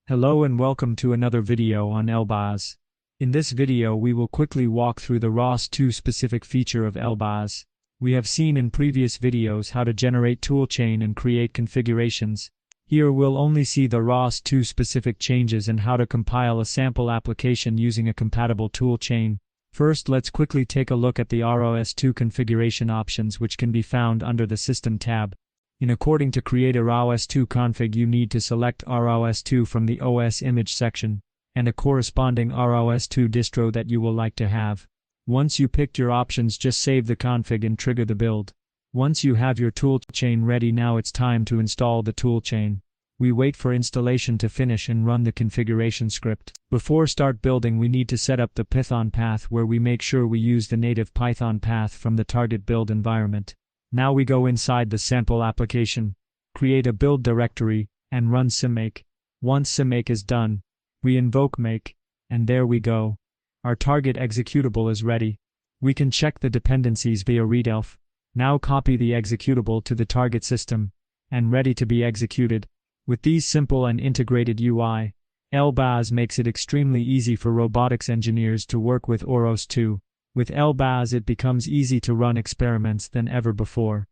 Hello and welcome to another video on eLBaaS. In this video we will quickly walk through the ROS2 specific feature of eLBaaS. We have seen in previous videos how to generate toolchain and create configurations. Here we'll only see the ROS2 specific changes and how to compile a sample application using a compatible toolchain. First, let's quickly take a look at the ROS2 configuration options, which can be found under the System tab. According to create a ROS2 config, you need to select ROS2 from the OS image section, and a corresponding ROS2 distro that you will like to have. Once you picked your options, just save the config and trigger the build. Once you have your toolchain ready, now it's time to install the toolchain. We wait for installation to finish and run the configuration script. Before start building, we need to set up the Python path, where we make sure we use the native Python path from the target build environment. Now we go inside the sample application, create a build directory, and run symmake. Once symmake is done, we invoke make, and there we go. Our target executable is ready. We can check the dependencies via readelf. Now copy the executable to the target system, and ready to be executed. With these simple and integrated UI, eLBaaS makes it extremely easy for robotics engineers to work with ROS2. With eLBaaS it becomes easy to run experiments than ever before.